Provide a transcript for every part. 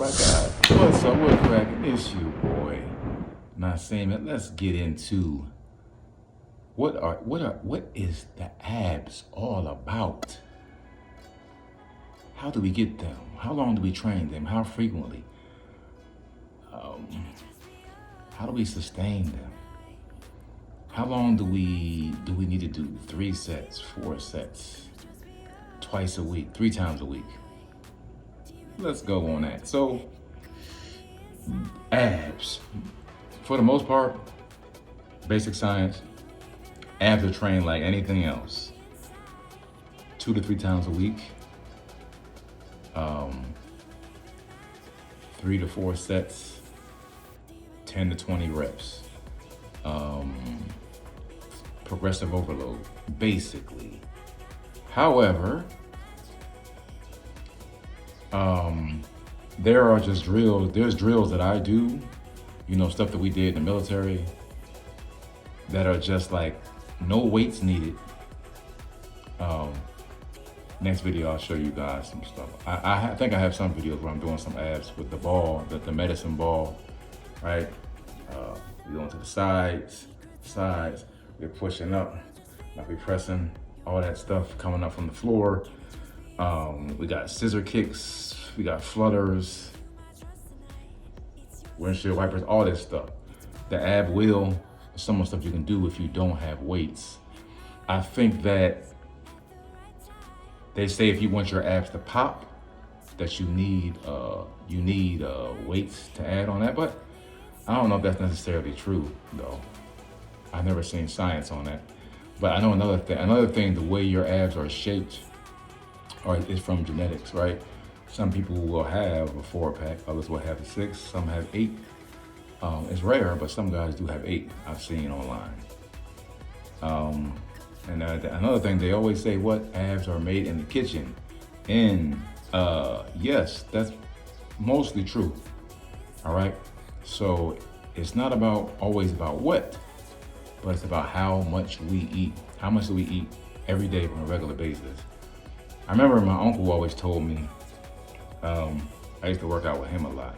my God. What's up? What's cracking? It's you, boy. Not saying it. Let's get into what is the abs all about? How do we get them? How long do we train them? How frequently? Um, how do we sustain them? How long do we need to do? 3 sets, 4 sets, twice a week, 3 times a week? Let's go on that. So, abs, for the most part, basic science, abs are trained like anything else. 2 to 3 times a week, um, 3 to 4 sets, 10 to 20 reps. Progressive overload, basically. However, there are just drills. There's drills that I do, stuff that we did in the military that are just like no weights needed. Next video, I'll show you guys some stuff. I think I have some videos where I'm doing some abs with the ball, the medicine ball, right? We're going to the sides, we're pushing up, like we're pressing, all that stuff coming up from the floor. We got scissor kicks, we got flutters, windshield wipers, all this stuff. The ab wheel, some of the stuff you can do if you don't have weights. I think that they say if you want your abs to pop, that you need weights to add on that, but I don't know if that's necessarily true though. I've never seen science on that. But I know another thing, the way your abs are shaped is from genetics, right? Some people will have a 4-pack, others will have a 6, some have 8. It's rare, but some guys do have 8, I've seen online. And another thing, they always say what abs are made in the kitchen. And yes, that's mostly true, all right? So it's not always about what, but it's about how much we eat. How much do we eat every day on a regular basis? I remember my uncle always told me, I used to work out with him a lot.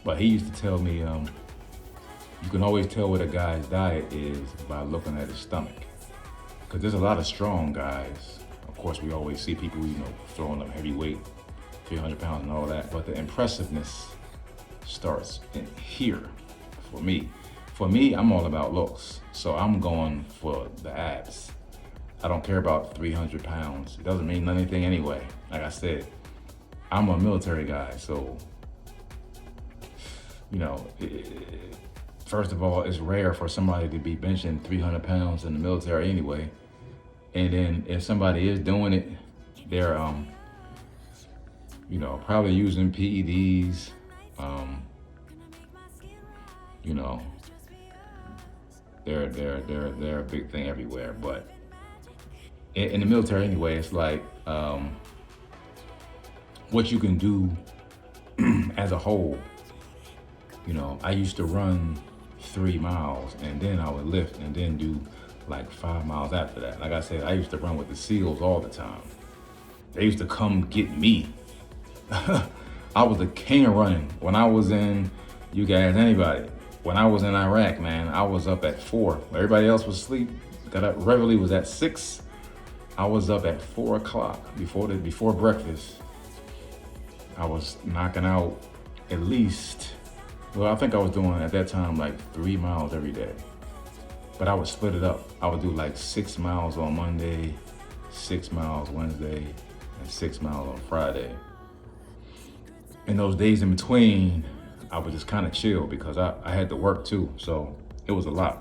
But he used to tell me, you can always tell what a guy's diet is by looking at his stomach. Because there's a lot of strong guys. Of course, we always see people, throwing up heavy weight, 300 pounds and all that. But the impressiveness starts in here for me. For me, I'm all about looks. So I'm going for the abs. I don't care about 300 pounds. It doesn't mean anything anyway. Like I said, I'm a military guy. So, first of all, it's rare for somebody to be benching 300 pounds in the military anyway. And then if somebody is doing it, they're, probably using PEDs, they're a big thing everywhere. But in the military anyway, it's like what you can do as a whole. I used to run 3 miles and then I would lift and then do like 5 miles after that. Like I said, I used to run with the SEALs all the time. They used to come get me. I was the king of running. When I was in, you guys, anybody, when I was in Iraq, man, I was up at 4. Everybody else was asleep. Got up, Reveille was at 6. I was up at 4 o'clock before breakfast. I was knocking out at least, well, I think I was doing at that time like 3 miles every day. But I would split it up. I would do like 6 miles on Monday, 6 miles Wednesday, and 6 miles on Friday. In those days in between, I would just kind of chill because I had to work too, so it was a lot.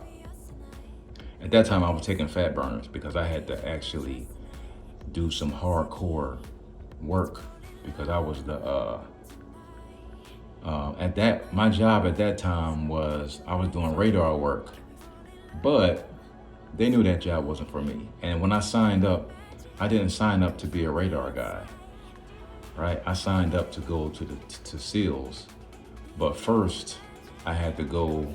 At that time, I was taking fat burners because I had to actually do some hardcore work because I was my job at that time was I was doing radar work, but they knew that job wasn't for me. And when I signed up, I didn't sign up to be a radar guy, right? I signed up to go to SEALs, but first I had to go.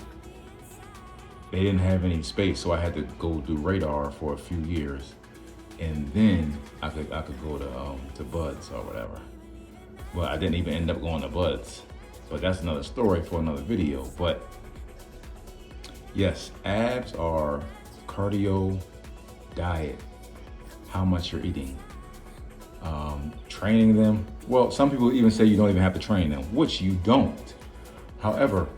They didn't have any space, so I had to go do radar for a few years, and then I could go to BUD/S or whatever. Well, I didn't even end up going to Buds, but that's another story for another video. But yes, abs are cardio, diet, how much you're eating. Training them, well, some people even say you don't even have to train them, which you don't. However,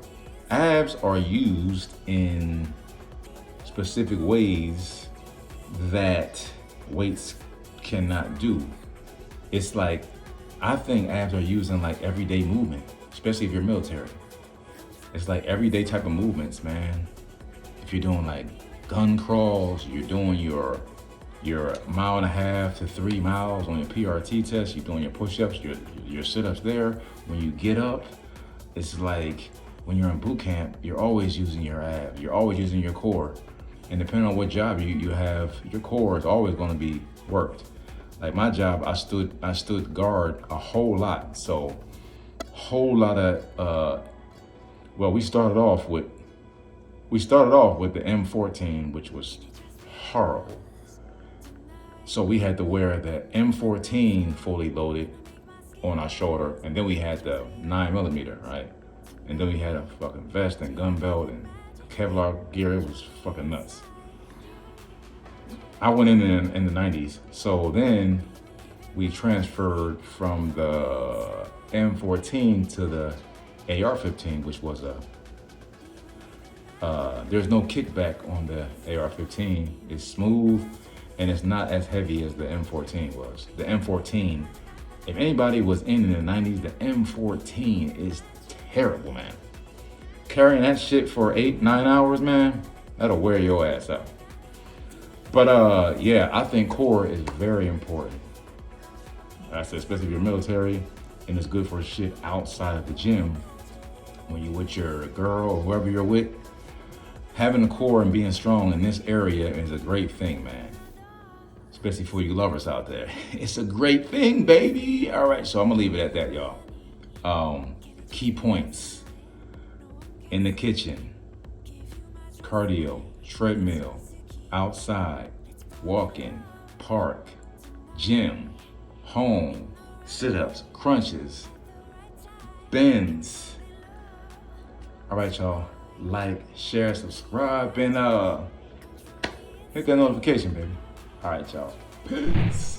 abs are used in specific ways that weights cannot do. It's like, I think abs are used in like everyday movement, especially if you're military. It's like everyday type of movements, man. If you're doing like gun crawls, you're doing your 1.5 to 3 miles on your PRT test, you're doing your push-ups, your sit-ups there. When you get up, it's like when you're in boot camp, you're always using your abs, you're always using your core. And depending on what job you have, your core is always gonna be worked. Like my job, I stood guard a whole lot. So whole lot of, well, we started off with the M14, which was horrible. So we had to wear the M14 fully loaded on our shoulder, and then we had the 9mm, right? And then we had a fucking vest and gun belt and Kevlar gear. It was fucking nuts. I went in the 90s. So then we transferred from the M14 to the AR-15, which was there's no kickback on the AR-15. It's smooth and it's not as heavy as the M14 was. The M14, if anybody was in the 90s, the M14 is terrible, man. Carrying that shit for 8-9 hours, man, that'll wear your ass out. But yeah, I think core is very important. I said, especially if you're military, and it's good for shit outside of the gym. When you're with your girl or whoever you're with, having a core and being strong in this area is a great thing, man. Especially for you lovers out there. It's a great thing, baby. All right, so I'm gonna leave it at that, y'all. Key points in the kitchen: cardio, treadmill, outside, walking, park, gym, home, sit-ups, crunches, bends. All right, y'all. Like, share, subscribe, and hit that notification, baby. All right, y'all. Peace.